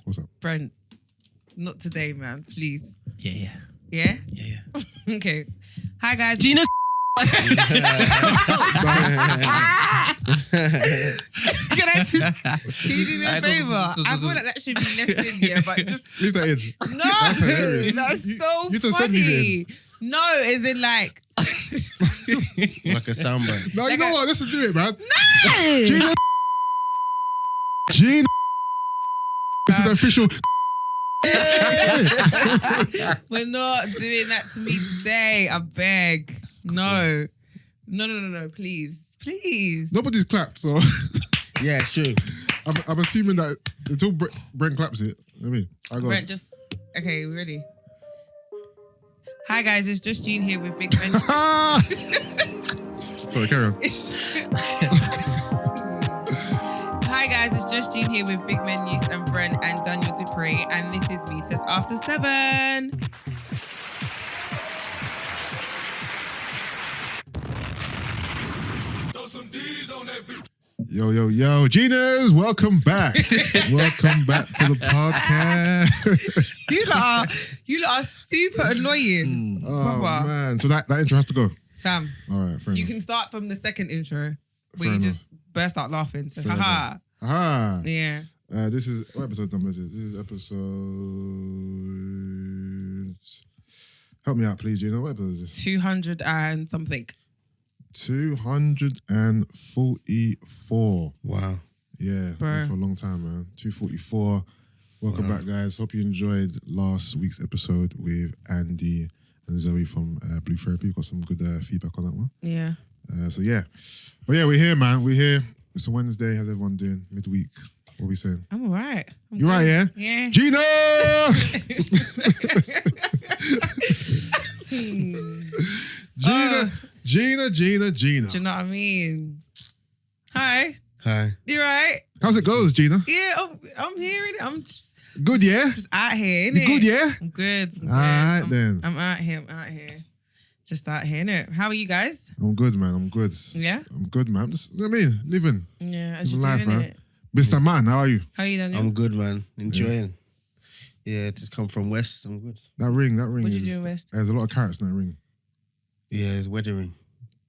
What's up? Brent, not today, man. Please. Yeah. Yeah? Yeah. Okay. Hi, guys. Gina. Can you do me a favour? I feel like that should be left in here, but just... Leave that in. No, That's hilarious. that's so You just said leave funny. it No, is it like... Like a soundbite. No, you know what? Let's just do it, man. No! Gina. This is the official... We're not doing that to me today. I beg. No. No. Please. Nobody's clapped, so... Yeah, true. I'm assuming that until Brent claps it, I go. Brent, just... Okay, we ready? Hi, guys. It's just Gina here with Big Ben. Sorry, carry on. Hi guys, it's just Gina here with Big Men Yusuff and Brent and Daniel Diyepriye, and this is Meet Us After 7. Yo, Ginas, welcome back. Welcome back to the podcast. You lot are super annoying. Oh, Proper. man. So that intro has to go. Fam, All right, fair you enough. can start from the second intro where Fair you just burst out laughing. So, Fair haha. Aha. Yeah. This is... What episode number is this? This is episode... Help me out, please, Gina. What episode is this? 200 and something. 244. Wow. Yeah, Bro. been for a long time, man. 244. Welcome back, guys. Hope you enjoyed last week's episode with Andy and Zoe from Blue Therapy. We've got some good feedback on that one. Yeah. So yeah. But yeah, we're here, man. We're here. It's a Wednesday. How's everyone doing? Midweek. What are we saying? I'm all right. You right, yeah? Yeah. Gina! Gina. Do you know what I mean? Hi. You right? How's it goes, Gina? Yeah, I'm hearing it. I'm just Good, yeah? out here, innit? You good, yeah? I'm good. All right, then. I'm out here. Just out here, innit? How are you guys? I'm good, man. I'm good. Yeah? I'm good, man. Just, living. Yeah, as Living you life, doing man. it. Mr. Man, how are you? How are you, Daniel? I'm good, man. Enjoying. Yeah, just come from West. I'm good. That ring What is... you doing, West? There's a lot of carrots in that ring. Yeah, it's wedding ring.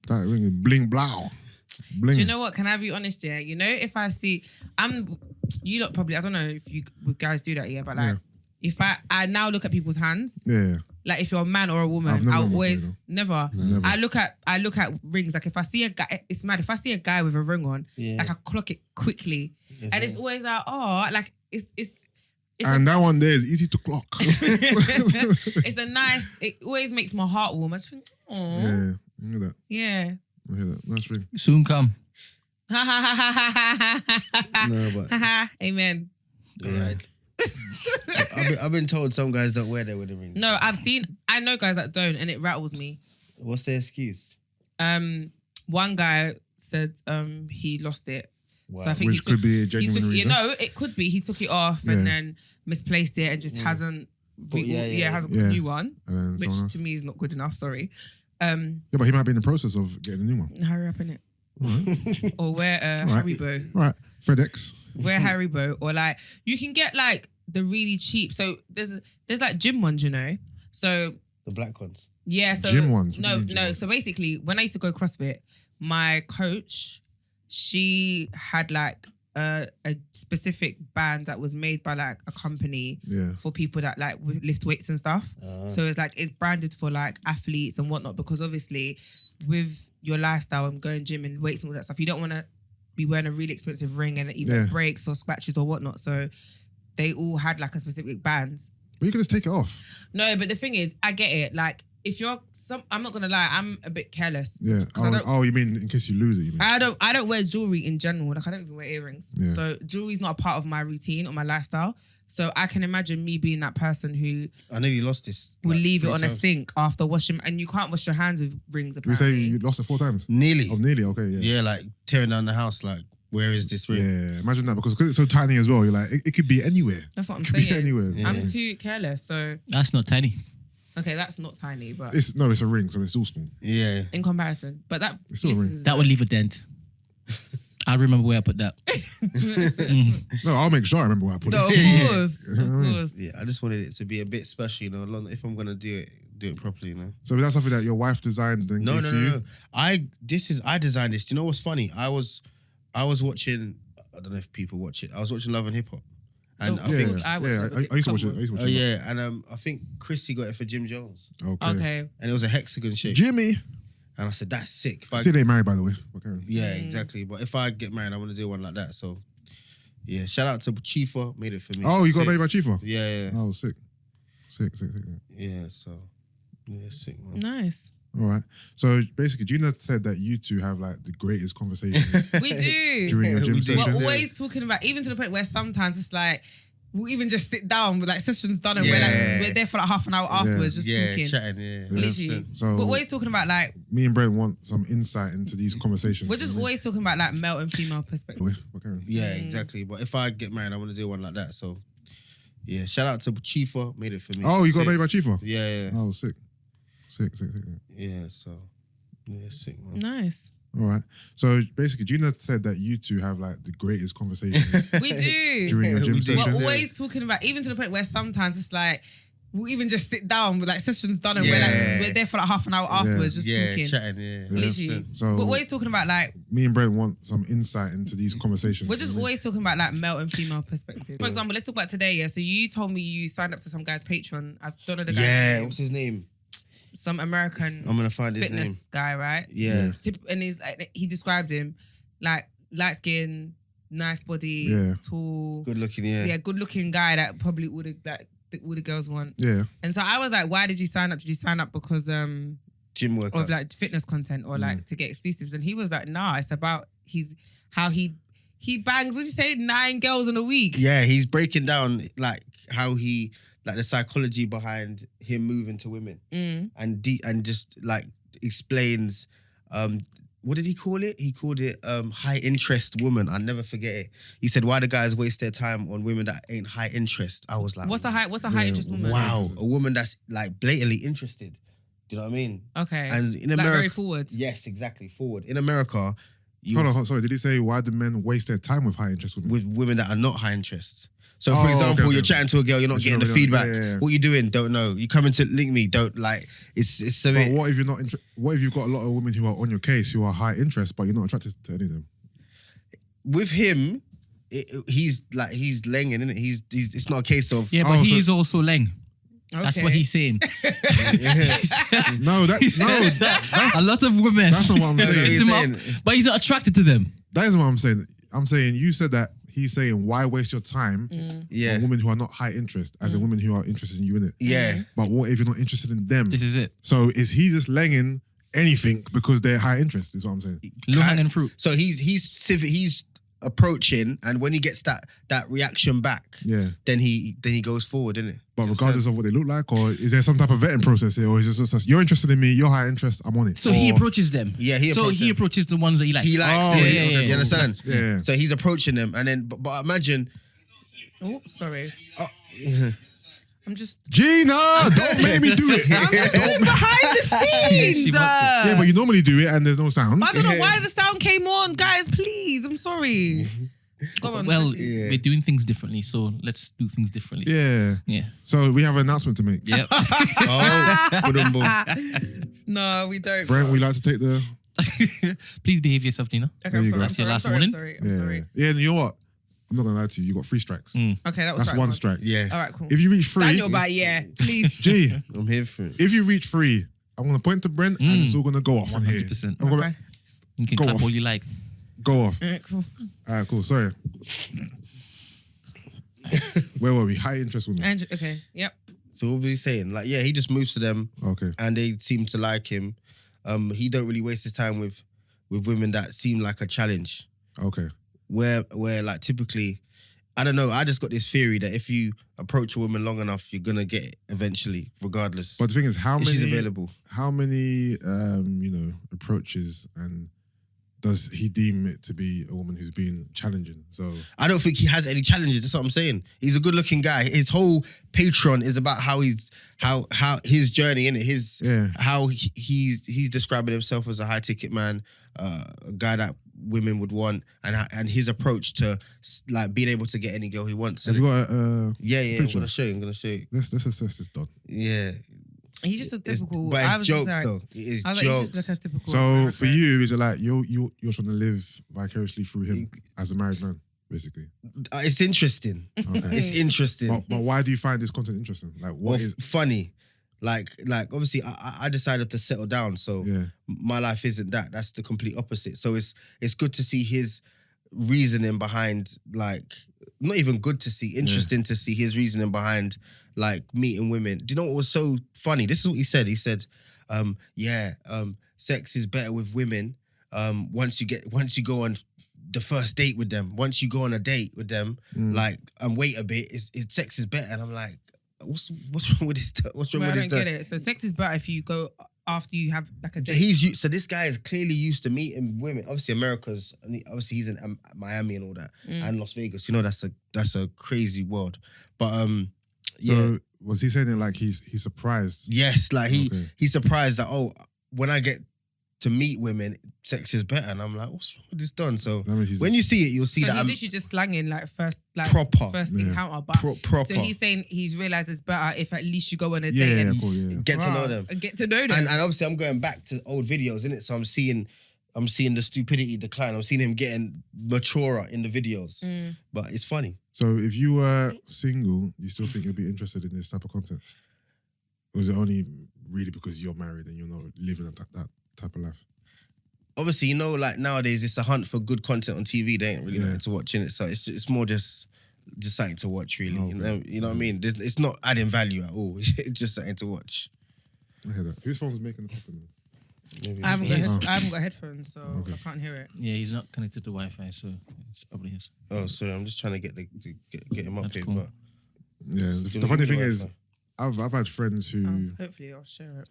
That ring is bling blow. Bling. Do you know what? Can I be honest, yeah? You know, if I see... You lot probably... I don't know if you guys do that, yeah? But like, if I now look at people's hands... Yeah. Like if you're a man or a woman, I've never I'll done always before, never. I look at rings. Like if I see a guy, it's mad. If I see a guy with a ring on, like I clock it quickly, and it's always like, oh, like it's and that one there is easy to clock. it's a nice. It always makes my heart warm. I just think, oh, Yeah, I hear that. yeah. I hear that. Nice ring. Soon come. Ha ha ha ha ha ha No, but ha ha. Amen. right. I've been told some guys don't wear their wedding ring. No, I know guys that don't, and it rattles me. What's their excuse? One guy said he lost it. Wow. So I think Which could be a genuine reason. You know, it could be. He took it off and then misplaced it and just hasn't put a new one, And then which someone else. to me is not good enough. Sorry. Yeah, but he might be in the process of getting a new one. Hurry up in it. Or wear Haribo. All right. FedEx. Wear Haribo, or like you can get like the really cheap. So there's like gym ones, you know. So The black ones. yeah, so Gym ones? What do No, you mean gym no. ones? So basically, when I used to go CrossFit, my coach, she had like a specific band that was made by like a company for people that like lift weights and stuff. So it's branded for like athletes and whatnot, because obviously with your lifestyle and going gym and weights and all that stuff, you don't want to be wearing a really expensive ring and it either breaks or scratches or whatnot. So they all had like a specific band. Well, you can just take it off. No, but the thing is, I get it. Like if I'm not gonna lie, I'm a bit careless. Yeah. Oh, you mean in case you lose it? You mean? I don't wear jewelry in general. Like I don't even wear earrings. Yeah. So jewelry's not a part of my routine or my lifestyle. So I can imagine me being that person who I know you lost this. will like, leave it 3 on a times. sink after washing, and you can't wash your hands with rings. You say Apparently, you lost it 4 times? Nearly. Oh, nearly. Okay, yeah. Yeah, like tearing down the house. Like, where is this ring? Yeah, imagine that, because it's so tiny as well. You're like, it could be anywhere. that's what I'm It could be saying. anywhere. Yeah. I'm too careless. So That's not tiny. okay, that's not tiny, but It's a ring, so it's still small. Yeah. in comparison, but It's still a ring. That would leave a dent. I remember where I put that. No, I'll make sure I remember where I put No, it. of course. Of course. Yeah, I just wanted it to be a bit special, you know. If I'm gonna do it properly, you know. So is that something that your wife designed and No, gave to you? no. I designed this. Do you know what's funny? I was watching. I don't know if people watch it. I was watching Love and Hip Hop, and I think I used to watch it. I used to watch it. yeah, and I think Chrissy got it for Jim Jones, Okay. and it was a hexagon shape. Jimmy. And I said, that's sick. Still ain't married, by the way. Okay. Yeah, exactly. But if I get married, I want to do one like that. So, yeah, shout out to Chifa, made it for me. Oh, you got Sick. married by Chifa? Yeah. Oh, sick. Sick. Yeah, so, yeah, sick, man. Nice. All right. So basically, Gina said that you two have like the greatest conversations We do. during your gym We do. sessions. We're always talking about, even to the point where sometimes it's like, we'll even just sit down with like sessions done and we're there for like half an hour afterwards just talking. Chatting, yeah. Literally. So we're always talking about like, me and Brent want some insight into these conversations. we're just always talking about like male and female perspective. Okay. Yeah, exactly. But if I get married, I want to do one like that. So, yeah, shout out to Chifa, made it for me. Oh, you got Sick. married by Chifa? Yeah. Oh, sick. Sick. Yeah, so, yeah, sick, man. Nice. All right. So basically, Gina said that you two have like the greatest conversations We do. during your gym We do. sessions. We're always talking about, even to the point where sometimes it's like, we'll even just sit down with like sessions done and we're there for like half an hour afterwards just talking. Chatting, yeah. Literally. So we're always talking about like, me and Brent want some insight into these conversations. we're just always talking about like male and female perspective. For example, let's talk about today. Yeah. So you told me you signed up to some guy's Patreon. I don't know the guy's name. What's his name? Some American I'm gonna find his name. fitness guy, right? Yeah. And he's like, he described him like light skin, nice body, tall, Good looking, yeah. good looking guy that probably all the girls want. Yeah. And so I was like, why did you sign up? Did you sign up because Gym workouts. of like fitness content or like to get exclusives? And he was like, nah, it's about how he bangs, what did you say, 9 girls in a week? Yeah, he's breaking down like how he like the psychology behind him moving to women and just like explains what did he call it? He called it high interest woman. I'll never forget it. He said, why do guys waste their time on women that ain't high interest? I was like, What's a high interest woman? wow, a woman that's like blatantly interested. Do you know what I mean? Okay. And in like America, very forward. Yes, exactly, forward. In America, Hold on, sorry. Did he say why do men waste their time with high interest women? with women that are not high interest. So, for example, you're chatting to a girl, you're not getting the feedback. Yeah. What you doing? Don't know. You coming to link me? Don't like. It's a But bit. what if you're not? What if you've got a lot of women who are on your case who are high interest, but you're not attracted to any of them? With him, he's langing, isn't it? He's. It's not a case of. Yeah, but he's also Leng. Okay. That's what he's saying. No, A lot of women. that's not what I'm saying. hit him up, but he's not attracted to them. That isn't what I'm saying. I'm saying you said that he's saying why waste your time Yeah. on women who are not high interest, as in women who are interested in you in it. Yeah. But what if you're not interested in them? This is it. So is he just laying anything because they're high interest? Is what I'm saying. Low hanging fruit. So he's approaching, and when he gets that reaction back, then he goes forward, isn't it? But regardless of what they look like, or is there some type of vetting process here, or is it just you're interested in me, you're high interest, I'm on it? So he approaches them. Yeah, he approaches the ones that he likes. He likes Oh, it. yeah, You understand? Yeah. So he's approaching them, and then but imagine. Oh, sorry. I'm just Gina, don't make me do it. behind the scenes. She wants Yeah, but you normally do it and there's no sound. I don't know why the sound came on, guys. Please, I'm sorry. Go on. Well, proceed. we're doing things differently, so let's do things differently. Yeah. Yeah. So we have an announcement to make. Yep. No, we don't. Brent, we like to take the. Please behave yourself, Gina. Okay, There you go. That's your last I'm warning. sorry. I'm Yeah. sorry. Yeah, and you know what? I'm not gonna lie to you. You got 3 strikes. Okay, that was That's strike 1 strike. Yeah. All right, cool. If you reach 3, Daniel, but yeah, please. G, I'm here for it. if you reach 3, I'm gonna point to Brent and it's all gonna go off on here. 100%. I'm gonna Okay. You can Go clap off. all you like. go off. All right, cool. All right, cool. Sorry. Where were we? High interest women. Andrew, okay, yep. So what were we saying? Like, yeah, he just moves to them, Okay. and they seem to like him. He don't really waste his time with women that seem like a challenge. Okay. Where like typically, I don't know. I just got this theory that if you approach a woman long enough, you're gonna get it eventually, regardless. But the thing is, how if many she's available. How many approaches and does he deem it to be a woman who's been challenging? So I don't think he has any challenges. That's what I'm saying. He's a good-looking guy. His whole Patreon is about how his journey in it. How he's describing himself as a high-ticket man, a guy that women would want, and his approach to like being able to get any girl he wants. Have you got yeah, I'm picture? gonna show you. Let's assess this, Don. Yeah. He's just a typical. But I it's was jokes just like, though. It is I was like, jokes. he's just like a typical. So American. for you, is it like you're trying to live vicariously through him as a married man, basically? It's interesting. Okay. It's interesting. But why do you find this content interesting? Like, what is funny? Like obviously I decided to settle down, so Yeah. my life isn't that. That's the complete opposite. So it's good to see his reasoning behind, like, not even good to see, interesting to see his reasoning behind like meeting women. Do you know what was so funny? This is what he said. He said, sex is better with women once you go on the first date with them. Once you go on a date with them, like, and wait a bit, sex is better. And I'm like, what's wrong with this? What's wrong with this? I don't get it. So sex is better if you go after you have like a date. So this guy is clearly used to meeting women. Obviously, obviously he's in Miami and all that, and Las Vegas. You know, that's a crazy world. But So was he saying it like he's surprised? yes, like he's surprised that when I get to meet women, sex is better, and I'm like, what's wrong with this done? So when you see it, you'll see so that he's I'm literally just slanging like first encounter, but proper. so he's saying he's realised it's better if at least you go on a Yeah, date yeah, and cool, yeah. get to know them. and get to know them. And obviously, I'm going back to old videos, innit? So I'm seeing the stupidity decline. I'm seeing him getting maturer in the videos. But it's funny. So if you were single, you still think you'd be interested in this type of content? Or is it only really because you're married and you're not living that type of life? Obviously, you know, like nowadays, it's a hunt for good content on TV. They ain't really nothing to watch in it. So it's more just something to watch, really. Okay. You know what I mean? It's not adding value at all. It's just something to watch. I hear that. Whose phone was making the happen? I haven't got headphones, so I can't hear it. Yeah, he's not connected to Wi-Fi, so it's probably his. Oh, sorry. I'm just trying to get him up That's here. cool. But Yeah, the funny thing is, I've had friends who Hopefully, I'll share it.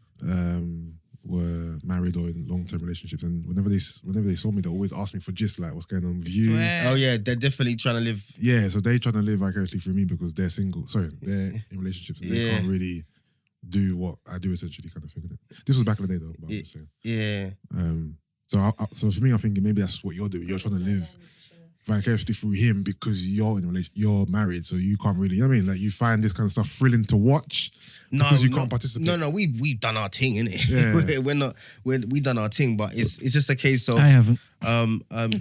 were married or in long-term relationships, and whenever they saw me, they always asked me for gist, like what's going on with you. oh yeah, they're definitely trying to live. Yeah, so they trying to live vicariously through me because they're single. Sorry, they're in relationships and they can't really do what I do, essentially, kind of thing. This was back in the day though, but I'm just saying. Yeah. So for me, I'm thinking maybe that's what you're doing. You're trying to live vicariously through him because you're in a relationship, you're married, so you can't really, you know what I mean? Like you find this kind of stuff thrilling to watch because you can't participate. No, we've done our thing, innit? Yeah. we done our thing, but it's just a case of I haven't.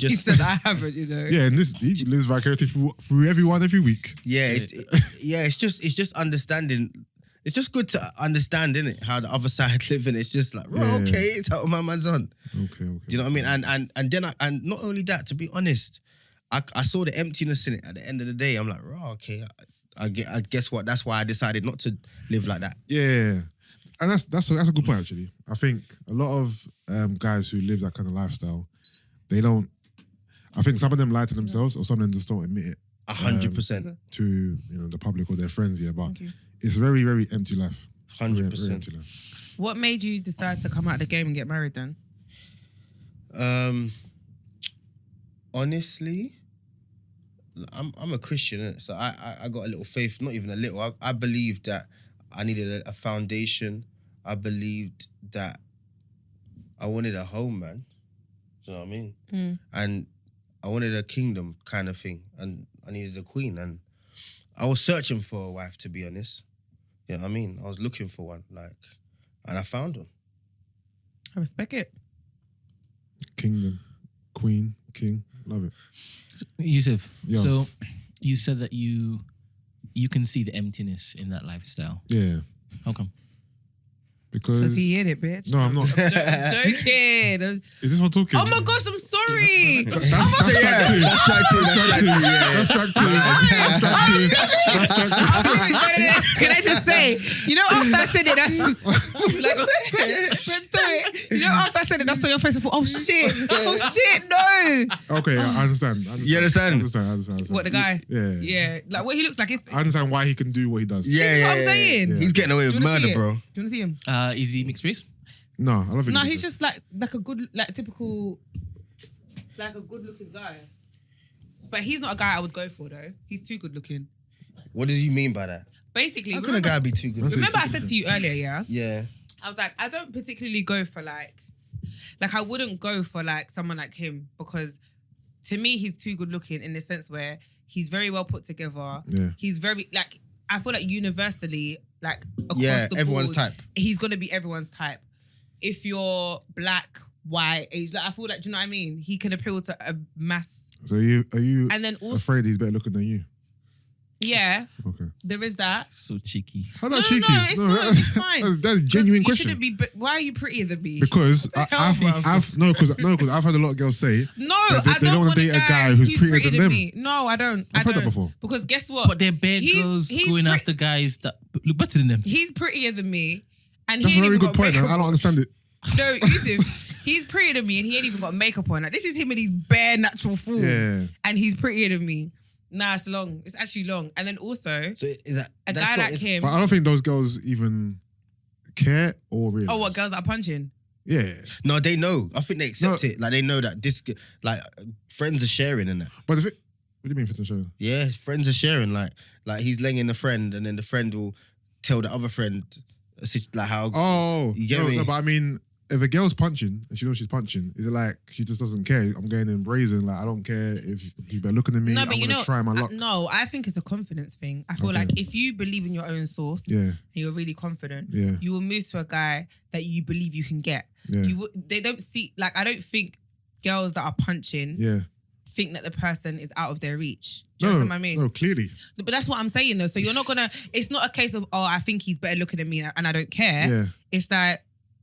He said I haven't, you know. Yeah, and he lives vicariously through everyone every week. Yeah, it's just understanding. It's just good to understand, innit, how the other side live, and it's just like, okay, it's how my man's on. Okay. Do you know what I mean? And then and not only that, to be honest, I saw the emptiness in it at the end of the day. I'm like, okay, I guess what? That's why I decided not to live like that. Yeah, and that's a good point actually. I think a lot of guys who live that kind of lifestyle, they don't. I think some of them lie to themselves, or some of them just don't admit it 100%. to the public or their friends. Yeah, but it's a very, very empty life. 100%. What made you decide to come out of the game and get married then? Honestly, I'm a Christian, innit? So I got a little faith, not even a little. I believed that I needed a foundation. I believed that I wanted a home, man. Do you know what I mean? And I wanted a kingdom kind of thing, and I needed a queen, and I was searching for a wife, to be honest. You know what I mean? I was looking for one, and I found one. I respect it. Kingdom, queen, king, love it. Yusuff, Yeah. so you said that you can see the emptiness in that lifestyle. Yeah, How come? because he in it, bitch. no, I'm not. I'm joking. Is this one talking? Oh my gosh, I'm sorry. That's track two. That's track two. That's track two. Can I just say, after I said it, that's you know, after I said it, that's on your face. I thought, oh shit, no. Okay, I understand. You understand? I understand. What, the guy? Yeah. Like what he looks like. I understand why he can do what he does. This is what I'm saying. Yeah. He's getting away Do with you wanna murder, see it? bro. Do you want to see him? Is he mixed race? No, I don't think. No, he's just like a good, like typical, like a good looking guy. But he's not a guy I would go for though. He's too good looking. What does he mean by that? Basically, How can a guy be too good? That's remember I said to you earlier, Yeah. I was like, I don't particularly go for like, Like I wouldn't go for like someone like him because to me he's too good looking in the sense where he's very well put together. Yeah. He's very like I feel like universally like across the everyone's board, type. he's gonna be everyone's type. If you're black, white, age, like I feel like, do you know what I mean? He can appeal to a mass. So are you and then also, afraid he's better looking than you? Yeah. Okay. There is that. So cheeky. How's that No, cheeky? no, it's not. It's fine. That's a genuine You question. shouldn't be. Why are you prettier than me? Because What the hell, bro? I've had a lot of girls say No, that I they don't wanna want date a guy who's prettier than them. me. No, I don't. I've heard that don't. before. Because guess what? But they're bad girls going after guys that look better than them. He's prettier than me, and That's he a ain't very even good got point. makeup I don't on. understand it. No, Yusuff, he's prettier than me, and he ain't even got makeup on. Like this is him in his bare natural form, Yeah. and he's prettier than me. Nah, it's long. It's actually long. And then also, So is that a that's guy not- like him. But I don't think those girls even care or realize. Oh, what girls that are punching? Yeah. No, they know. I think they accept it. Like they know that this, like friends are sharing and that. But what do you mean for the show? Yeah, friends are sharing. Like he's laying a friend, and then the friend will tell the other friend, like how. Oh, You get me? No, but I mean, if a girl's punching and she knows she's punching, is it like she just doesn't care? I'm going in brazen. Like I don't care if he's better looking than me. No, I'm but gonna try my luck. No, I think it's a confidence thing. I feel Okay. like if you believe in your own source, Yeah. and you're really confident, Yeah. you will move to a guy that you believe you can get. Yeah. They don't see like I don't think girls that are punching Yeah. think that the person is out of their reach. Do you understand what I mean? No, clearly. But that's what I'm saying though. So you're not gonna. It's not a case of I think he's better looking than me and I don't care. Yeah. It's like.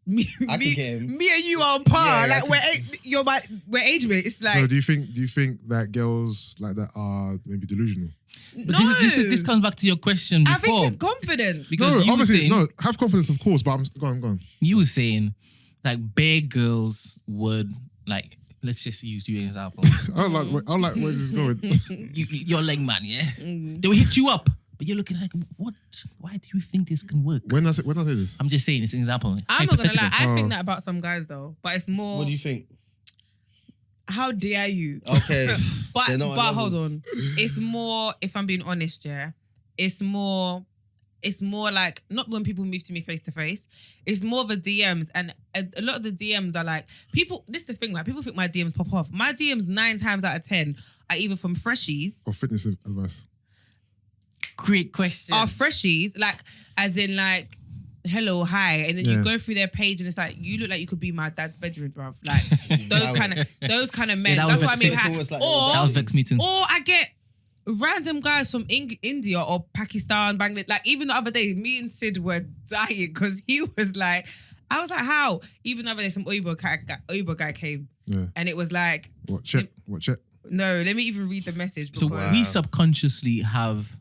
Me I can get him. and you are on par. Yeah, like we're age mate. It's like So do you think that girls like that are maybe delusional? But no. this comes back to your question I think before. it's confidence. Because No, you were obviously, saying, no. Have confidence, of course. But I'm go on. You were saying like big girls would like. Let's just use you as an example. I don't like where this is going. You're leg man, yeah. They will hit you up, but you're looking like, what? Why do you think this can work? when I say this, I'm just saying it's an example. I'm not gonna lie. Hypothetical. I think that about some guys though, but it's more. What do you think? How dare you? Okay, But They're not on hold levels. on. It's more. If I'm being honest, yeah. It's more like not when people move to me face to face. It's more of a DMs, and a lot of the DMs are like people. This is the thing, right? People think my DMs pop off. My DMs 9 times out of 10 are either from freshies. or fitness advice. Great question. Are freshies, like as in like hello, hi, and then Yeah. you go through their page and it's like you look like you could be my dad's bedroom, bruv. Like those kind of men. Yeah, that That's was what I mean. vexing. Almost like that was vex me too. Or I get random guys from India or Pakistan, Bangladesh. Like even the other day, me and Sid were dying because he was like, I was like, how? Even the other day, some Uber guy came, Yeah. and it was like, What check? no, let me even read the message. So because- we subconsciously have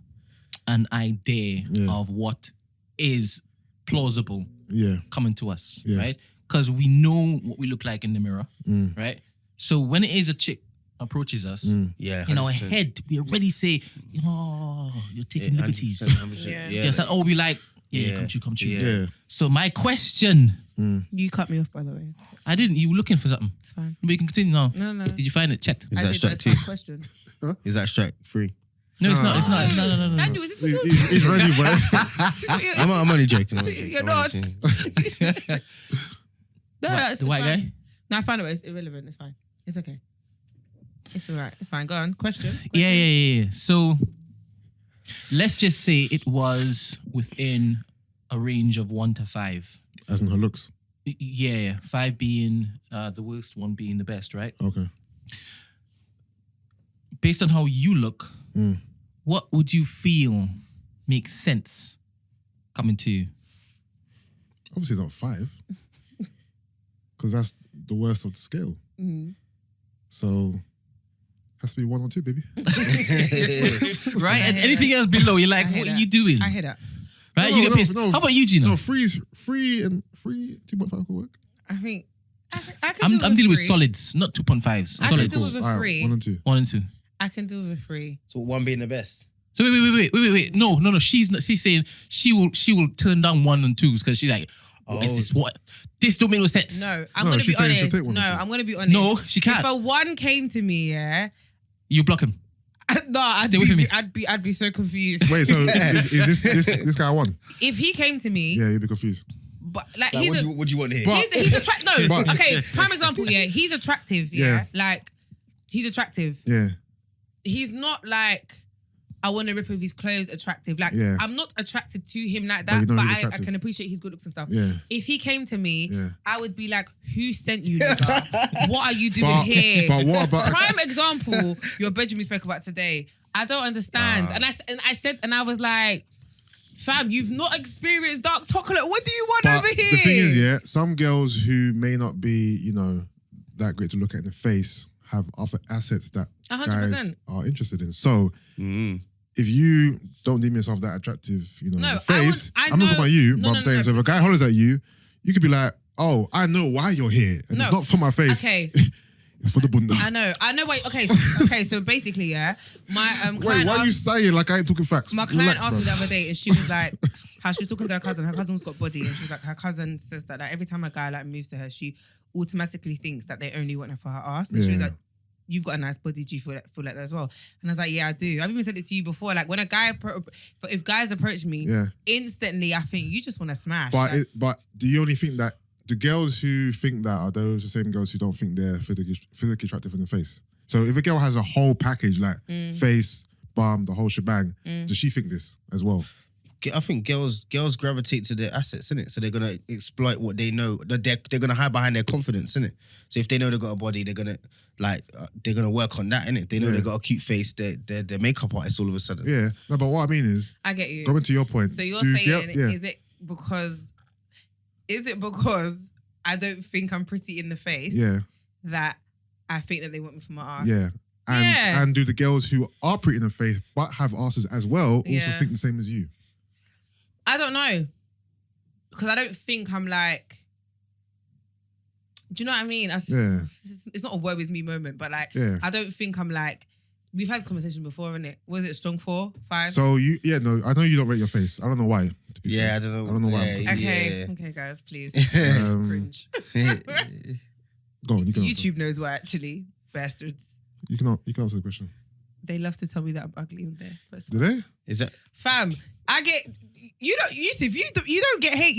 an idea Yeah. of what is plausible Yeah. coming to us, Yeah. right? Because we know what we look like in the mirror, Mm. right? So when it is a chick approaches us, Yeah, in our 100%. head, we already say, "Oh, you're taking liberties." 100%. Yeah. Just like, oh, we like, yeah, Yeah. come true. Yeah. So my question, you cut me off, by the way. I didn't. You were looking for something, It's fine. but you can continue now. No. Did you find it? Checked. Is I that did, strike but two? it's not a question. Is that strike 3? No, it's not. It's not. It's no. Daniel, is this what you're He's ready, boy. I'm only joking. You're not. No, it's The white fine. guy? No, I found it. It's irrelevant. It's fine. It's okay. It's all right. It's fine. Go on. Question. Yeah. So let's just say it was within a range of 1 to 5. As in her looks. Yeah. 5 being the worst, 1 being the best, right? Okay. Based on how you look, Mm. what would you feel makes sense coming to you? Obviously not 5. Because that's the worst of the scale. So has to be 1 or 2, baby. Right? And anything else below, you're like, I hear what are that. you doing? I hear that. Right? No, you get no, pissed. no. How about you, Gina? No, 2.5 could work. I think I can I'm do dealing with 3. solids, not 2.5s. I can Solids. do with a All right, 3. 1 and 2. 1 and 2. I can do with a 3. So 1 being the best. So wait. No. She's not. She's saying she will turn down 1 and 2s because she's like, oh, is this what? This don't make no sense. No, I'm No, gonna be she's saying she'll honest. take one No, and two. I'm gonna be honest. No, she can't. If a 1 came to me, yeah, You block him. no, Stay with me. I'd be so confused. Wait, so is this guy 1? If he came to me, Yeah, you'd be confused. but like Like, he's what do you want here? he's attractive. No, But- okay. Prime example. Yeah, he's attractive. Yeah, like he's attractive. Yeah. He's not like I want to rip off his clothes. Attractive. Like Yeah. I'm not attracted to him like But that. you know But he's I attractive. can appreciate his good looks and stuff. Yeah. If he came to me, Yeah. I would be like, "Who sent you, nigga? What are you doing here?" But what about Prime example, your bedroom we spoke about today. I don't understand. And I was like, fam, you've not experienced dark chocolate. What do you want But over here? the thing is, yeah, some girls who may not be, that great to look at in the face have other assets that 100%. guys are interested in. So if you don't deem yourself that attractive, in No, the face, I I'm not talking about you, No, but no, I'm saying, no. so if a guy hollers at you, you could be like, oh, I know why you're here. And No. it's not for my face. Okay. It's for the bunda. I know. Wait, okay. So basically, yeah, my Wait, client why are you asked, saying like I ain't talking facts? my client Relax, asked me bro. the other day, and she was like, how she was talking to her cousin. Her cousin's got body, and she was like, her cousin says that like every time a guy like moves to her, she automatically thinks that they only want her for her ass. And she was Yeah. like, you've got a nice body. Do you feel like that as well? And I was like, yeah, I do. I've even said it to you before. Like when a guy, if guys approach me, Yeah. instantly I think you just want to smash. But Like, but do you only think that the girls who think that are those the same girls who don't think they're physically attractive in the face? So if a girl has a whole package like face, bum, the whole shebang, does she think this as well? I think girls gravitate to their assets, innit? So they're gonna exploit what they know. They're gonna hide behind their confidence, innit? So if they know they got a body, they're gonna work on that, innit? They know Yeah. they got a cute face. They're makeup artists all of a sudden. Yeah. No, but what I mean is, I get you. going to your point. So you're do saying, yeah. is it because I don't think I'm pretty in the face Yeah. that I think that they want me for my ass? Yeah. And do the girls who are pretty in the face but have asses as well also Yeah. think the same as you? I don't know. Because I don't think I'm like, do you know what I mean? Yeah. It's not a woe is me moment, but like, Yeah. I don't think I'm like, we've had this conversation before, innit? Was it strong 4, 5? So no, I know you don't rate your face. I don't know why. To be Yeah, fair. I don't know. I don't know why. Yeah, okay, yeah. okay, guys, please. Um, Cringe. Go on, you can answer. YouTube knows why, actually. Bastards. You can answer the question. They love to tell me that I'm ugly in there. Do they? Is that? Fam, I get Yusuff, you don't get hate,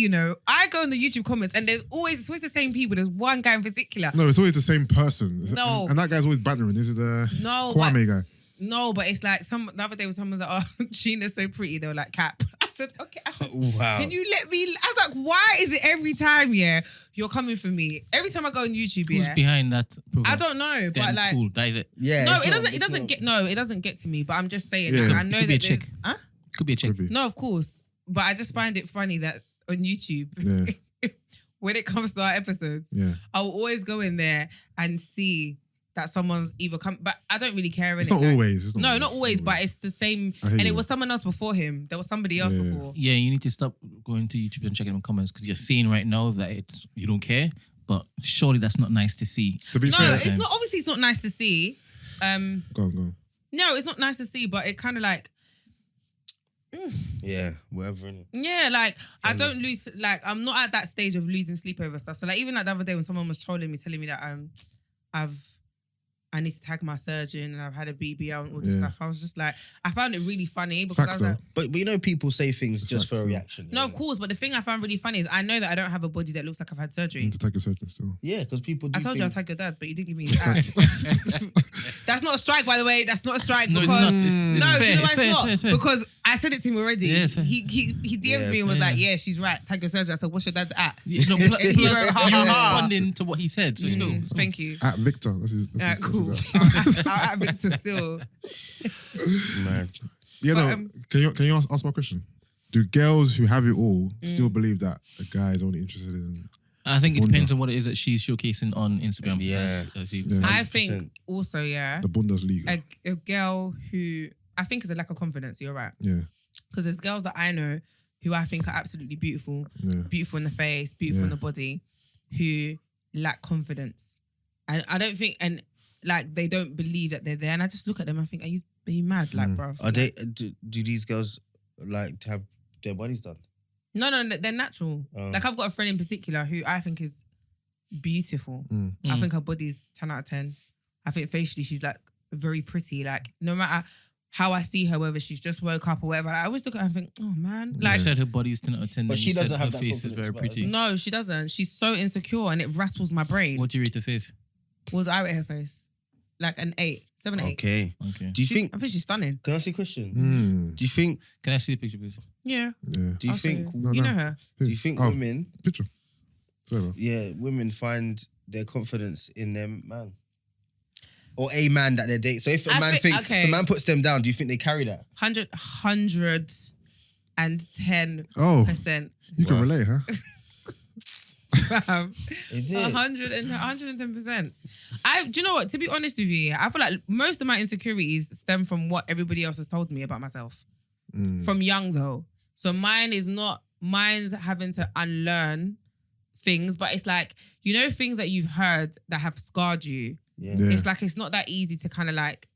I go in the YouTube comments and it's always the same people. There's one guy in particular. No, it's always the same person. No. And that guy's always bantering. This is the No, Kwame guy. No, but it's like the other day when someone was like, oh, Gina's so pretty, they were like, cap. I said, okay. I said, Wow. can you let me? I was like, why is it every time, you're coming for me? Every time I go on YouTube, Who's behind that program? I don't know, Damn but like, cool. That is it. Yeah. no, it's it not- doesn't. It it's doesn't not- get. No, it doesn't get to me. But I'm just saying. Yeah. Like, I know Could be that a there's. chick. Huh? Could be a chick. Could be. No, of course. But I just find it funny that on YouTube, Yeah. when it comes to our episodes, Yeah. I will always go in there and see that someone's either come, but I don't really care. It's innit? not Like, always. No, not always, but it's the same. I hear And it you. was someone else before him. There was somebody else Yeah. before. Yeah, you need to stop going to YouTube and checking the comments because you're seeing right now that you don't care. But surely that's not nice to see. To be No, fair, it's not. Obviously, it's not nice to see. Go on. No, it's not nice to see, but it kind of like, Yeah, whatever. Innit? yeah, like I don't lose. Like I'm not at that stage of losing sleep over stuff. So like even like the other day when someone was trolling me, telling me that I need to tag my surgeon and I've had a BBL and all this Yeah. stuff. I was just like, I found it really funny because Facts I was like, though. But you know, people say things just for a facts, reaction. no, of course. But the thing I found really funny is I know that I don't have a body that looks like I've had You surgery. need to take a surgeon still. Yeah, because people. Do I told you I'll things- tag your dad, but you didn't give me his ad. That's not a strike, by the way. That's not a strike No, it's because not. It's no, fair. do you know why It's fair, it's not? it's fair. Because I said it to him already. Yeah, it's fair. He DM'd me and was Yeah. like, "Yeah, she's right. Tag your surgery." I said, "What's your dad's at?" No, He plus wrote, you're ha, ha, ha. responding to what he said. So it's cool. It's cool. Thank you. At Victor. That's his. Alright, That's cool. his I'll at Victor still. Man. Yeah, But, no. Can you ask my question? Do girls who have it all still believe that a guy is only interested in? I think it Bunda. depends on what it is that she's showcasing on Instagram. Yeah. As you- Yeah. I 100%. think also, The Bundesliga. a girl who I think is a lack of confidence. You're right. Yeah. Because there's girls that I know who I think are absolutely beautiful, Yeah. beautiful in the face, beautiful in the body, who lack confidence. And I don't think, and like they don't believe that they're there. And I just look at them and think, are you mad? Like, bruv. Are they? Do these girls like to have their bodies done? No, they're natural. Like I've got a friend in particular who I think is beautiful. I think her body's 10 out of 10. I think facially she's like very pretty. Like no matter how I see her, whether she's just woke up or whatever. I always look at her and think, oh man, like You said her body is 10 out of 10. But But she doesn't have her that face is confidence very about pretty. no, she doesn't. She's so insecure and it rattles my brain. What do you rate her face? What do I rate her face? Like an 8, 7, 8. Okay. Okay. Do you think? I think she's stunning. Can I ask you a question? Mm. Do you think? Can I see the picture, please? Yeah. Yeah. Do you I'll show think? you. No, You no. know her. Do you think Oh. women? Picture. Sorry, bro. Yeah, women find their confidence in their man, or a man that they date. So if a I man think- if okay. a man puts them down, do you think they carry that? 110%. Oh, you can relate, huh? Is it? 110%. Do you know what? To be honest with you, I feel like most of my insecurities stem from what everybody else has told me about myself. From young though. So mine's having to unlearn things, but it's like, you know, things that you've heard that have scarred you. Yeah. Yeah. It's like, it's not that easy to kind of like,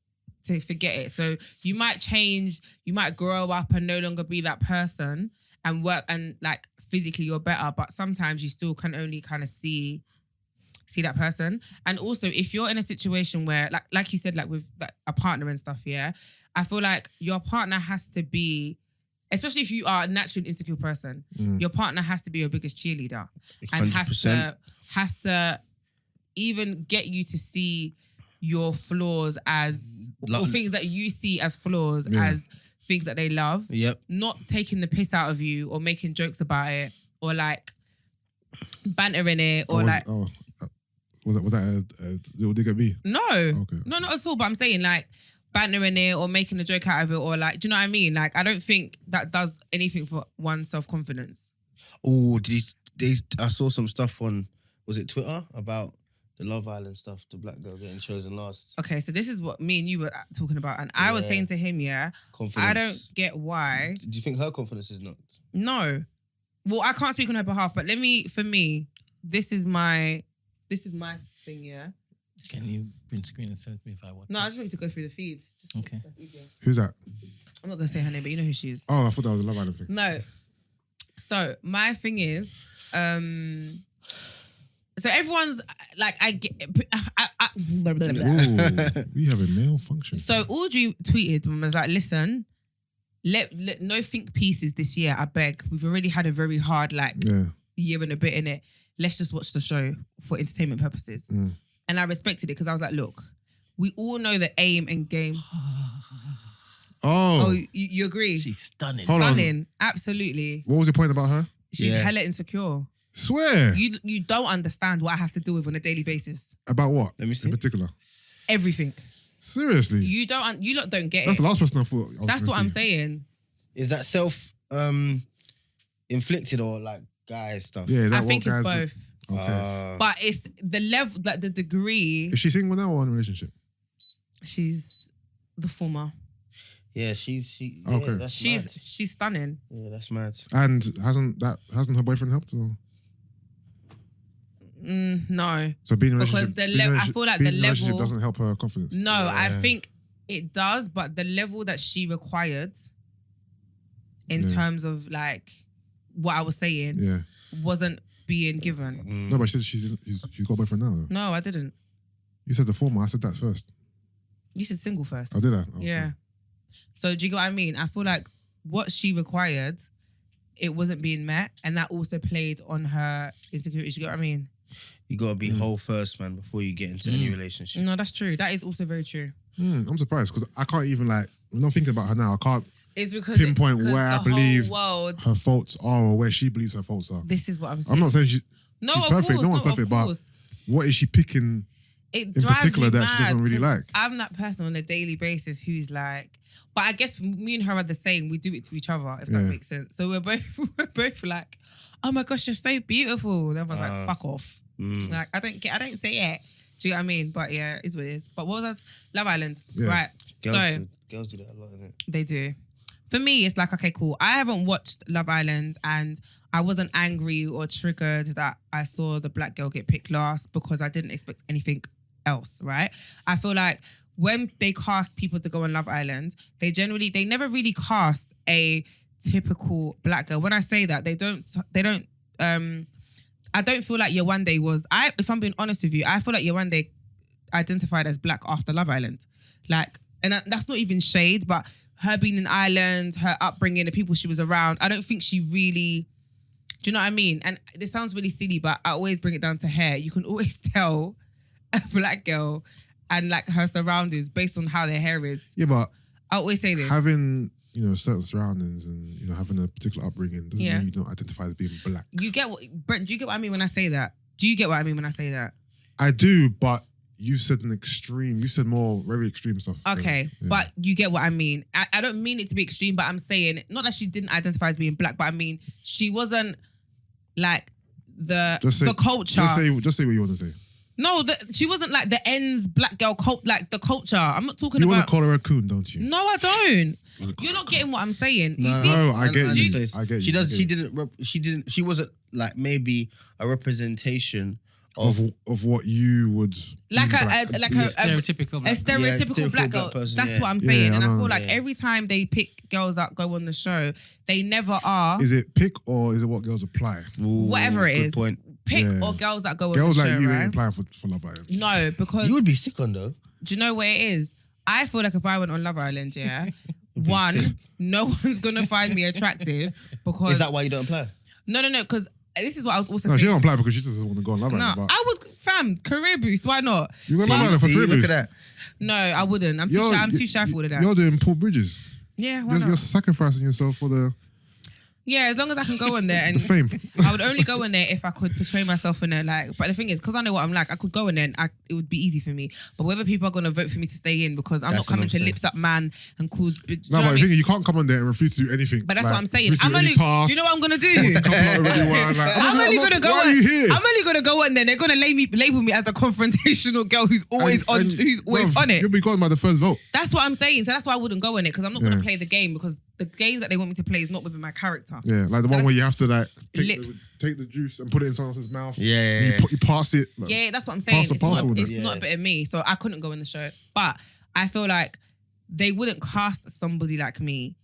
to forget it. So you might change, you might grow up and no longer be that person and work and like physically you're better, but sometimes you still can only kind of see that person. And also if you're in a situation where like you said, like with a partner and stuff, yeah, I feel like your partner has to be, especially if you are a naturally insecure person, your partner has to be your biggest cheerleader and 100%. has to even get you to see your flaws as or things that you see as flaws as things that they love. Yep. Not taking the piss out of you or making jokes about it or like bantering it or was that a little dig at me? no, Okay. no, not at all. But I'm saying like bantering it or making a joke out of it or like, do you know what I mean? Like I don't think that does anything for one's self-confidence. Oh, I saw some stuff on, was it Twitter, about the Love Island stuff, the black girl getting chosen last. Okay, so this is what me and you were talking about, and I was saying to him, Confidence. I don't get why. Do you think her confidence is not? No. Well, I can't speak on her behalf, but for me, this is my thing, yeah. Can you print screen and send it to me if I want? No, I just want you to go through the feed. Just Okay. make stuff easier. Who's that? I'm not gonna say her name, but you know who she is. Oh, I thought that was a Love Island thing. No. So my thing is, so everyone's like, Ooh, we have a male function. So Audrey tweeted and was like, listen, let no think pieces this year, I beg. We've already had a very hard year and a bit in it. Let's just watch the show for entertainment purposes. And I respected it because I was like, look, we all know the aim and game. Oh, you agree? She's stunning. Hold on. Stunning, absolutely. What was your point about her? She's hella insecure. Swear. You don't understand what I have to deal with on a daily basis. About what? Let me see. In particular. Everything. Seriously. You lot don't get That's it. the last person I thought. I was That's gonna what I'm see. saying. Is that self inflicted or like guy stuff? Yeah, I that think what it's guys. both. Okay. But it's the level, like the degree. Is she single now or in a relationship? She's the former. Yeah, she. Okay. Yeah, that's She's mad. stunning. Yeah, that's mad. And hasn't her boyfriend helped? Or? No. So being in a Because relationship, the being in a I relationship- feel like being the in a relationship level. doesn't help her confidence. No, I think it does, but the level that she required in terms of like what I was saying Yeah. wasn't being given. No, but she's got a boyfriend now. Though. No, I didn't. You said the former. I said that first. You said single first. I did that. Oh, Yeah. sorry. So do you get what I mean? I feel like what she required, it wasn't being met, and that also played on her insecurities. You get what I mean? You gotta be whole first, man, before you get into any relationship. No, that's true. That is also very true. I'm surprised because I can't even like. I'm not thinking about her now. I can't It's because pinpoint because where I the believe whole world. her faults are or where she believes her faults are. This is what I'm saying. I'm not saying she's No, she's of perfect. course, No one's of perfect, but course. what is she picking? It in drives particular me that she doesn't mad really 'cause like? I'm that person on a daily basis who's like, but I guess me and her are the same. We do it to each other, if that Yeah. makes sense. So we're both like, oh my gosh, you're so beautiful. And everyone's like, fuck off. Like I don't say it. Do you get what I mean? But yeah, it's what it is. But what was that? Love Island, Yeah. right? Girls do that a lot, innit? They do. For me, it's like, okay, cool. I haven't watched Love Island and I wasn't angry or triggered that I saw the black girl get picked last because I didn't expect anything else, right? I feel like when they cast people to go on Love Island, they never really cast a typical black girl. When I say that, they don't I don't feel like Yewande was, if I'm being honest with you, I feel like Yewande identified as black after Love Island. Like, and that's not even shade, but her being in Ireland, her upbringing, the people she was around, I don't think she really, do you know what I mean? And this sounds really silly, but I always bring it down to hair. You can always tell a black girl and like her surroundings based on how their hair is. Yeah, but I always say this. having, certain surroundings and, having a particular upbringing doesn't mean you don't identify as being black. Brent, do you get what I mean when I say that? Do you get what I mean when I say that? I do, but you said an extreme. You said more very extreme stuff. Okay, but you get what I mean. I don't mean it to be extreme, but I'm saying, not that she didn't identify as being black, but I mean, she wasn't like the culture. Just say what you want to say. No, she wasn't like the ends black girl like the culture. I'm not talking about. You want to call her a coon, don't you? No, I don't. You're not getting what I'm saying. No, I get you. I get you. She didn't. She wasn't like maybe a representation of what you would like a stereotypical black girl. Person, that's what I'm saying, and I feel like Yeah. every time they pick girls that go on the show, they never are. Is it pick or is it what girls apply? Whatever it good is. point. Pick or girls that go Girls on the like show, you right? ain't applying for Love Island. No, because You would be sick on though. do you know what it is? I feel like if I went on Love Island, one, sick. no one's gonna find me attractive because Is that why you don't apply? No, because this is what I was also No, she saying. don't apply because she just doesn't want to go on Love No, Island. But I would, fam, career boost. Why not? you go on Love Island for career Look boost. at that. No, I wouldn't. I'm too shy for all of that. You're doing Paul Bridges. Yeah, why You're not? sacrificing yourself for the Yeah, as long as I can go on there and the fame. I would only go in there if I could portray myself in there. Like, but the thing is, because I know what I'm like, I could go in there and it would be easy for me. But whether people are going to vote for me to stay in, because I'm That's not coming what to I'm lips up man and cause. Do you No, know but what I the thing mean? is, you can't come on there and refuse to do anything. But that's like, what I'm saying. refuse to I'm do any only. tasks, Do you know what I'm gonna do? to couple out with anyone. Like, I'm only gonna go. Why are you here? I'm only gonna go on there. They're gonna label me as a confrontational girl who's always who's always bruv, on it. You'll be gone by the first vote. That's what I'm saying. So that's why I wouldn't go in it, because I'm not gonna play the game, because the games that they want me to play is not within my character. Yeah, like the one where you have to like Lips. take the juice and put it in someone else's mouth. Yeah. And you pass it. Like, Yeah, that's what I'm saying. Pass the parcel. It's not a bit of me, so I couldn't go in the show. But I feel like they wouldn't cast somebody like me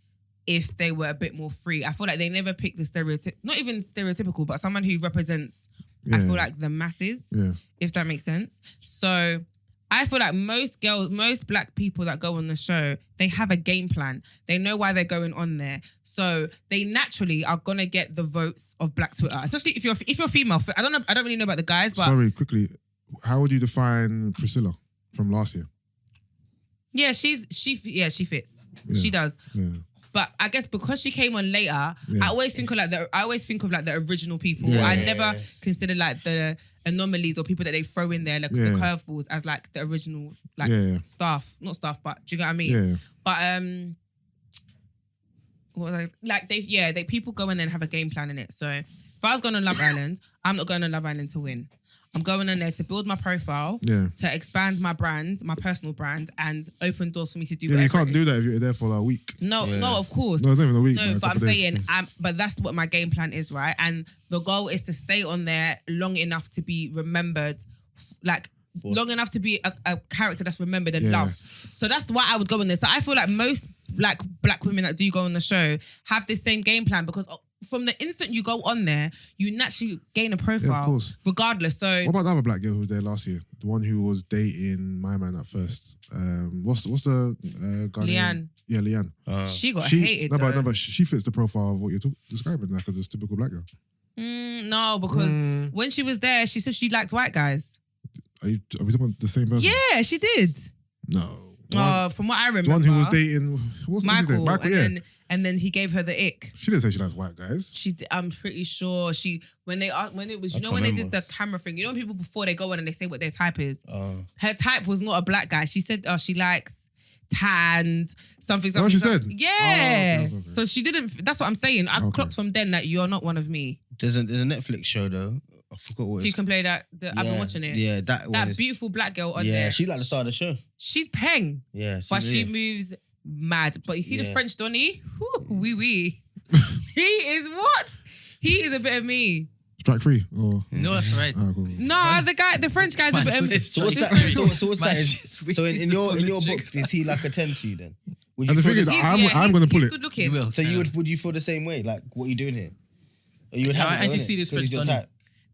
if they were a bit more free. I feel like they never pick the not even stereotypical, but someone who represents, I feel like, the masses, if that makes sense. So I feel like most black people that go on the show, they have a game plan. They know why they're going on there. So they naturally are gonna get the votes of black Twitter, especially if you're female. I don't really know about the guys, but sorry, quickly, how would you define Priscilla from last year? yeah, she fits. Yeah. She does. Yeah. But I guess because she came on later, I always think of like the original people. Yeah. I never consider like the anomalies or people that they throw in there, like the curveballs, as like the original staff. Not staff, but do you get what I mean? Yeah. But what was I, like they people go in there and have a game plan in it. So if I was going on Love Island, I'm not going on Love Island to win. I'm going in there to build my profile, to expand my brand, my personal brand, and open doors for me to do whatever. You can't do that if you're there for like a week. No, of course. No, not even a week. No, like but I'm couple days. saying, but that's what my game plan is, right? And the goal is to stay on there long enough to be remembered, like long enough to be a character that's remembered and loved. So that's why I would go in there. So I feel like most like black women that do go on the show have this same game plan, because from the instant you go on there, you naturally gain a profile, regardless. So what about the other black girl who was there last year? The one who was dating my man at first. What's the guy? Leanne. Yeah, Leanne. She got hated. No, but she fits the profile of what you're describing, like as a typical black girl. No, because when she was there, she said she liked white guys. Are we talking about the same person? Yeah, she did. No. From what I remember, the one who was dating what's his name? Michael, and then he gave her the ick. She didn't say she likes white guys. I'm pretty sure when it was, when they did the camera thing, when people before they go on and they say what their type is, her type was not a black guy. She said, she likes tanned, something. What she said? Yeah. Okay. So she didn't. That's what I'm saying. I clocked from then that you're not one of me. There's a Netflix show though. I forgot what so you can play that. I've been watching it. Yeah, that beautiful black girl on there. Yeah, she's like the star of the show. She's peng. Yeah, she moves mad. But you see the French Donny? Wee. He is what? He is a bit of me. Strike free? Or no, that's right. Cool. No, the French guy's a bit of me. So what's that? So what's that? So in your book, is he like a 10 to you then? And the thing is, I'm going to pull he's it. good looking. You will. So would you feel the same way? Like, what are you doing here? Or you would have I just see this French Donny.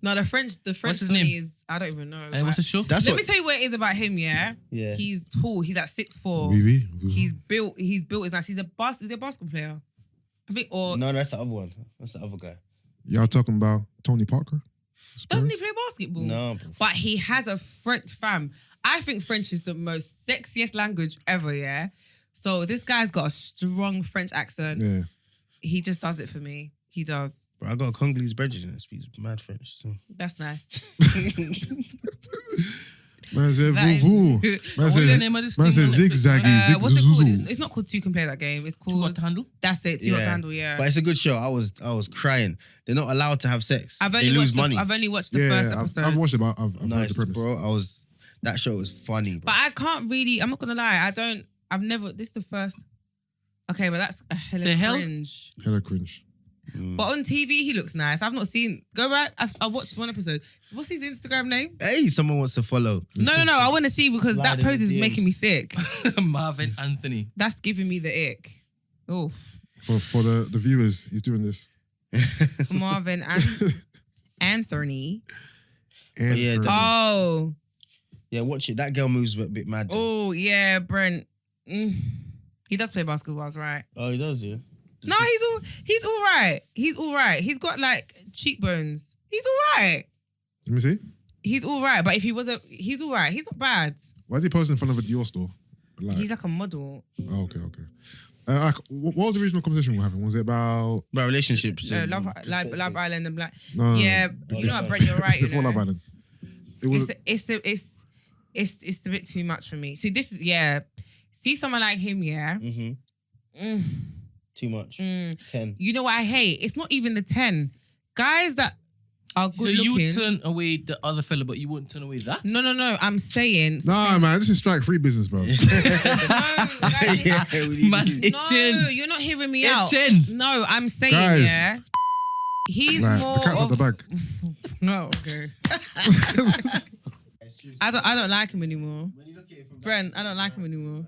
No, the French his one name? is, I don't even know. What's the show? That's Let what. me tell you what it is about him, yeah? Yeah. He's tall. He's at 6'4". Oui, oui. He's built is nice. Is he a basketball player? I think, or No, that's the other one. That's the other guy. Y'all talking about Tony Parker? Spurs? doesn't he play basketball? No, bro. But he has a French fam. I think French is the most sexiest language ever, yeah? So this guy's got a strong French accent. Yeah. He just does it for me. He does. Bro, I got a Congolese brethren that speaks mad French. So. That's nice. Man said That is- voo. Man What's the said name of this man thing said on Netflix? zigzaggy, What's it called? zigzagoo. It's not called Two Can Play That Game. It's Too called... hot to handle? That's it. Two Hot to Handle, yeah. But it's a good show. I was crying. They're not allowed to have sex. I've they only lose watched money. I've only watched the Yeah, first episode. I've watched it, but I've heard Nice, the premise. bro. That show was funny, bro. But I can't really... I'm not going to lie. This is the first... Okay, but that's a hella The hell? cringe. Hella cringe. But on TV, he looks nice. I've not seen... Go back. I watched one episode. What's his Instagram name? Hey, someone wants to follow. No. I want to see because Slide that in pose the is DMs. making me sick. Marvin Anthony. That's giving me the ick. Oh, For the viewers, he's doing this. Marvin and Anthony. And yeah, Oh, Yeah, watch it. That girl moves a bit mad. oh yeah, Brent. He does play basketball. I was right. Oh, he does, yeah. No, he's all right. He's all right. He's got like cheekbones. He's all right. let me see. He's all right. But if he wasn't, he's all right. He's not bad. Why is he posting in front of a Dior store? Like, He's like a model. oh, okay. What was the original conversation we were having? Was it about About relationships. No, Love Island and Black. no? Yeah, you know what, Brent, you're right. You Before know. Love Island. It was It's a bit too much for me. See, this is See someone like him, yeah. Mm-hmm. Too much. 10. You know what I hate? It's not even the 10 guys that are good So you looking. would turn away the other fella, but you wouldn't turn away that? No. I'm saying. nah, man. This is strike free business, bro. No, like, Yeah, we need Man's to- itching. no, you're not hearing me out. Itching. No, I'm saying Guys. yeah. He's Like, more the cat's out of, the bag. No, okay. I don't like him anymore. Brent, I don't like him anymore.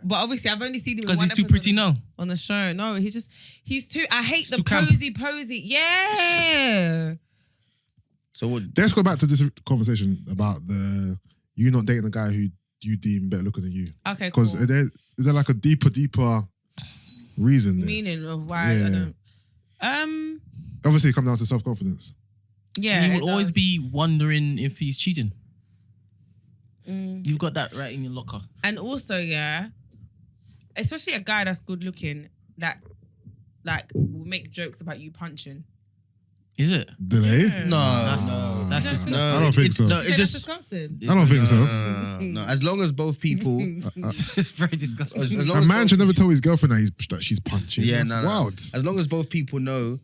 But obviously, I've only seen him in Because one he's too episode pretty now. on the show. No, he's too. I hate the too camp. posy. Yeah. So what? Let's go back to this conversation about you not dating a guy who you deem better looking than you. Okay, cool. Because is there like a deeper reason there? Meaning of why Yeah. I don't. Obviously, it comes down to self-confidence. Yeah. you it will always does. be wondering if he's cheating. You've got that right in your locker. And also, yeah, especially a guy that's good looking that like will make jokes about you punching. Is it? Delay? No, That's No, disgusting. I don't think so. No, So it that's just. disgusting. I don't think so. No. As long as both people. It's very disgusting. As long A as man both- should never tell his girlfriend that she's punching. Yeah, That's no. wild. As long as both people know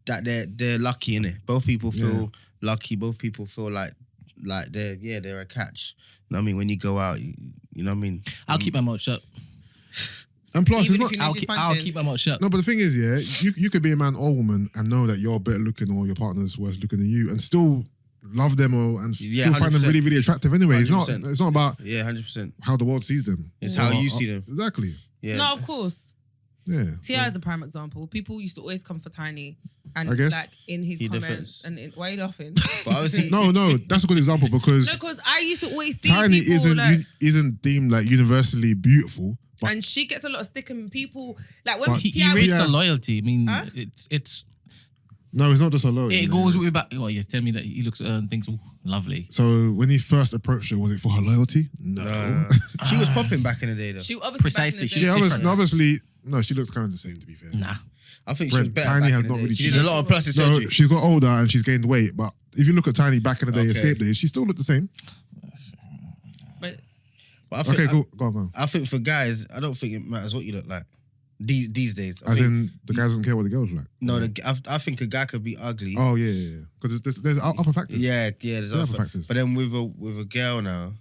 that they're lucky, innit? Both people feel lucky. Both people feel like they're a catch. You know what I mean? When you go out, you know what I mean? I'll keep my mouth shut. And plus, Even it's if not. you know she's I'll punching. keep my mouth shut. No, but the thing is, you could be a man or woman and know that you're better looking or your partner's worse looking than you, and still love them and Yeah, still find them 100%. really, really attractive. Anyway, it's 100%. not about Yeah, 100%. how the world sees them. It's how you see them. Exactly. Yeah. No, of course. Yeah. T.I. is a prime example. People used to always come for Tiny, and I guess. like in his He comments, defends. why are you laughing? But obviously, No, that's a good example because No, because I used to always see Tiny people isn't deemed like universally beautiful. But and she gets a lot of stick and people like when But He T.I. rates Yeah. her loyalty. I mean, Huh? it's no, it's not just a low. it goes way back. Oh yes, tell me that he looks at her and thinks, "Oh, lovely." So when he first approached her, was it for her loyalty? No. she was popping back in the day, though. She obviously Precisely, back in the she's day- Yeah, different. obviously, no, she looks kind of the same, to be fair. Nah. I think she was Brent, better. Tiny back has in the not day. really She did a changed. lot of plastic No, surgery. she's got older and she's gained weight, but if you look at Tiny back in the day, Okay. escape days, she still looked the same. But But I think, Okay, cool. Go on, man. I think for guys, I don't think it matters what you look like. These days. I As think, in, the guy doesn't care what the girl's like. no, I think a guy could be ugly. Oh, yeah. Because there's other factors. Yeah, there's There are other factors. But then with a girl now,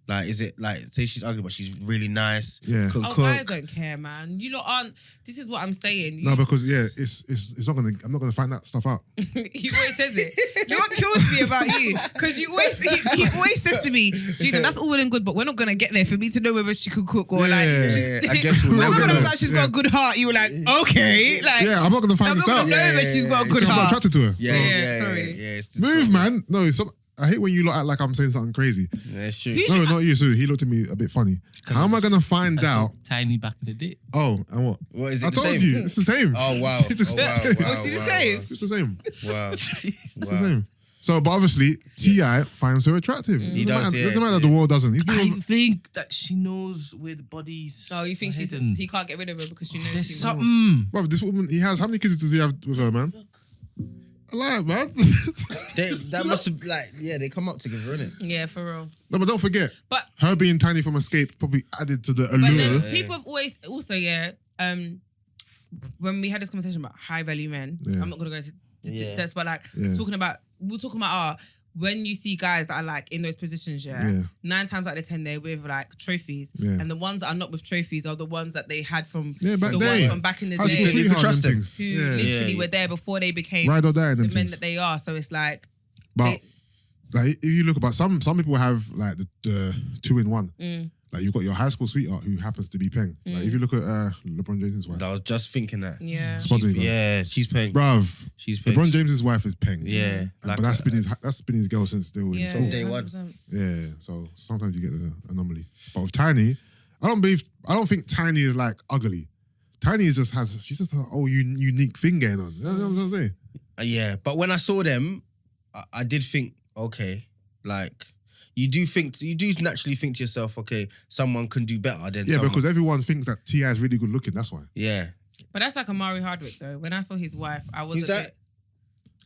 Like, is it like, say she's ugly, but she's really nice? Yeah. Can Oh, cook. guys don't care, man. You lot aren't. This is what I'm saying. No, because it's not gonna. I'm not gonna find that stuff out. He always says it. You know what kills me about you? Because he always says to me, Gina, that's all well and good, but we're not gonna get there for me to know whether she can cook or like. I guess we'll When never I'm know. like, she's got a good heart. You were like, okay, like. Yeah, I'm not gonna find I'm this not out. gonna know whether she's got a good I'm not heart. attracted to her. Yeah, sorry. It's Move, man. No, I hate when you lot act like I'm saying something crazy. Yeah, it's true. No, not you, Sue. He looked at me a bit funny. How am I gonna find out? Tiny back in the day. Oh, and what? What is it? I the told same? you, it's the same. Oh wow! It's the Oh, wow! same. Wow! Was she the wow, same? It's the same. Wow! It's the same. So, but obviously, T.I. finds her attractive. He does, yeah, doesn't matter that the world doesn't. He's been I with- think that she knows where the body's. Oh, you think hidden. he can't get rid of her because she knows There's too much. something. Bruv, this woman, he has, how many kids does he have with her, man? I lie, man. That must have they come up together, innit? Yeah, for real. No, but don't forget, But her being tiny from Escape probably added to the But then allure. people have always also when we had this conversation about high value men, Yeah. I'm not gonna go into Yeah. depths, but like Yeah. we're talking about when you see guys that are like in those positions, Yeah. 9 times out of 10 they're with like trophies, Yeah. and the ones that are not with trophies are the ones that they had from Back the then. ones from back in the High school day, sweetheart trust and them. things. who Yeah. literally Yeah. were there before they became Ride or die and the them men things. that they are. So it's like, But like, if you look about some people have like the 2-in-1. Like you've got your high school sweetheart who happens to be Peng. Like if you look at LeBron James' wife, I was just thinking that. yeah, spot me, bro. Yeah, she's paying. Bruv, She's paying. LeBron James' wife is Peng. Yeah, But that's been his girl since they were in yeah, school. day one. 100%. Yeah, so sometimes you get the anomaly. But with Tiny, I don't think Tiny is like ugly. Tiny she's just a whole unique thing going on. You know what I'm saying? Yeah, but when I saw them, I did think, okay, like you do naturally think to yourself, okay, someone can do better than Yeah, someone. because everyone thinks that T.I. is really good looking, that's why. Yeah. But that's like Amari Hardwick though. When I saw his wife, I was Who's a that? bit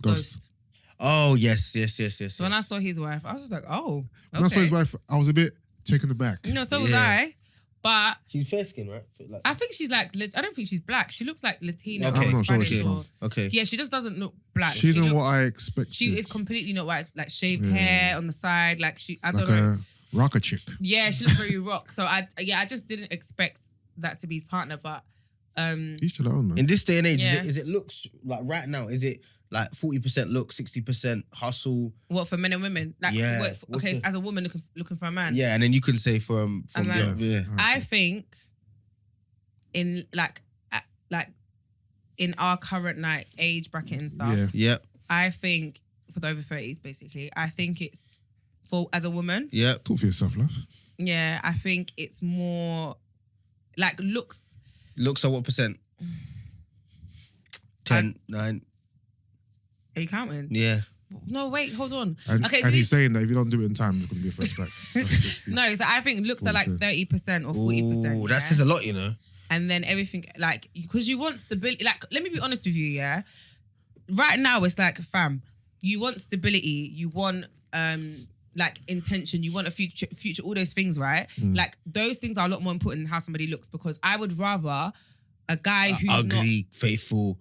Ghost. Oh yes. So when I saw his wife, I was just like, oh, okay. When I saw his wife, I was a bit taken aback. No, so was Yeah. I. But She's fair skin, right? Like, I think she's like, I don't think she's black. She looks like Latina Okay. or I'm not sure what Spanish. she's Or, from. okay. yeah, she just doesn't look black. She isn't looks- what I expected. She is completely not white. Like shaved Yeah. hair on the side. Like I like don't know. a rocker chick. Yeah, she looks very rock. So I just didn't expect that to be his partner. But Each to their own, man. In this day and age, Yeah. is it looks like right now? Is it like 40% look, 60% hustle? what for men and women? Like, Yeah. what's the- as a woman looking for a man. Yeah, and then you can say from And like- yeah. I think in in our current like age bracket and stuff, Yeah. Yep. I think for the over 30s, basically, I think it's for as a woman. Yep. Talk for yourself, love. Yeah, I think it's more like looks. Looks at what percent? 10, 9. Are you counting? Yeah. No, wait, hold on. And, okay, so and you- he's saying that if you don't do it in time, there's going to be a first strike. no, so I think looks are like 30% or 40%. Ooh, that says a lot, you know. And then everything, like, because you want stability. Like, let me be honest with you, yeah. Right now, it's like, fam, you want stability, you want like intention, you want a future, all those things, right? Like, those things are a lot more important than how somebody looks, because I would rather a guy who's Ugly, faithful,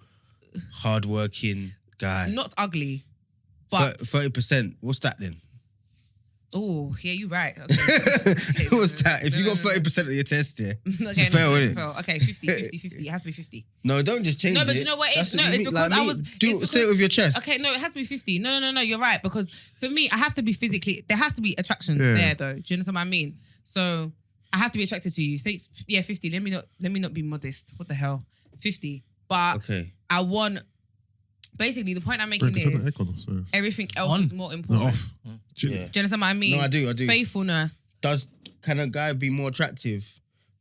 hardworking guy. not ugly, but 30%. What's that then? oh, yeah, you're right. Okay. What's that? If you got 30% of your test here, it's a fail, isn't it? Okay, 50. It has to be 50. No, don't just change it. No, but you know what? That's It's what you mean. because Like I me, was. say it's it with your chest. Okay, no, it has to be 50. No, you're right. Because for me, I have to be physically. There has to be attraction Yeah. there, though. Do you understand what I mean? So I have to be attracted to you. Say, 50. Let me not be modest. What the hell, 50. But Okay. I want. Basically, the point I'm making Break the is aircon off, so it's everything else On. is more not important. off. Chill. Yeah. Do you understand what I mean? No, I do. Faithfulness. Can a guy be more attractive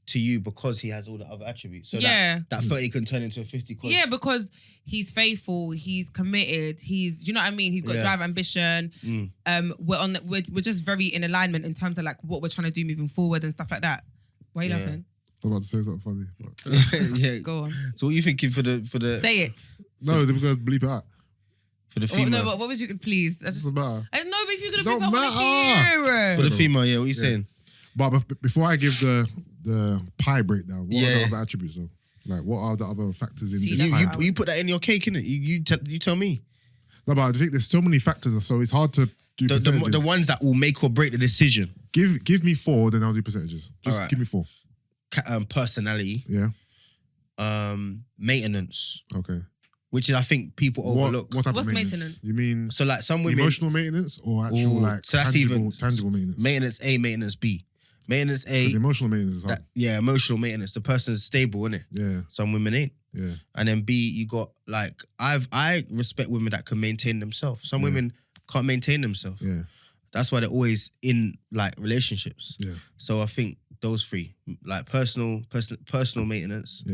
to you because he has all the other attributes? So Yeah. that 30 can turn into a 50. Yeah, because he's faithful, he's committed, do you know what I mean? He's got Yeah. drive, ambition. We're just very in alignment in terms of like what we're trying to do moving forward and stuff like that. Why are you Yeah. laughing? I was about to say something funny. But yeah. Go on. So what are you thinking for the Say it. no, they're going to bleep it out. female? No, but what would you please? I just, Doesn't matter. I know, but if you're gonna Don't flip, I want to matter. hear. For the female, yeah. What are you saying? But before I give the pie breakdown, what are Yeah. the other attributes though? Like, what are the other factors in See, this that's pie? what I You put that in your cake, innit? You tell me. No, but I think there's so many factors, so it's hard to do percentages. The ones that will make or break the decision. Give me 4, then I'll do percentages. Just Alright. give me 4. Personality. Yeah. Maintenance. Okay. Which is, I think people overlook. What type What's of maintenance? maintenance? You mean So like some women, emotional maintenance or actual like so that's tangible maintenance? Maintenance A, maintenance B. Maintenance A. The emotional maintenance is hard. Emotional maintenance. The person's stable, innit? Yeah. Some women ain't. Yeah. And then B, you got like I respect women that can maintain themselves. Some women can't maintain themselves. Yeah. That's why they're always in like relationships. Yeah. So I think those 3, like personal maintenance,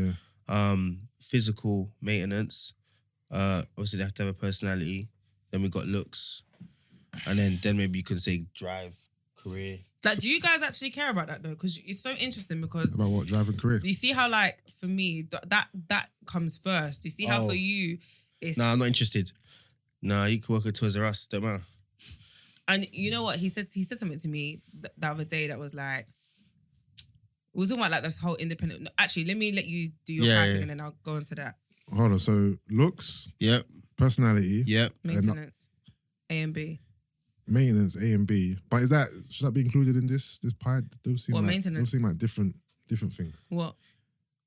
physical maintenance. Obviously they have to have a personality. Then we got looks, and then maybe you can say drive, career. Like, do you guys actually care about that though? Because it's so interesting because About what? Driving career? you see how like for me that comes first. You see how for you it's Nah, I'm not interested. Nah, you can work at Toys R Us, don't matter. And you know what he said something to me the other day that was like, we was talking about like this whole independent. No, actually, let me let you do your thing and then I'll go into that. Hold on. So looks, Yep, personality, yep. Maintenance, A and B. Maintenance A and B. But should that be included in this pie? Those seem What, like maintenance? Those seem like different things. What?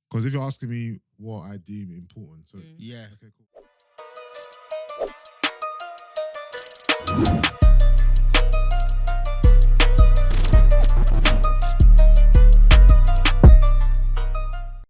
Because if you're asking me what I deem important, so Yeah. okay, cool.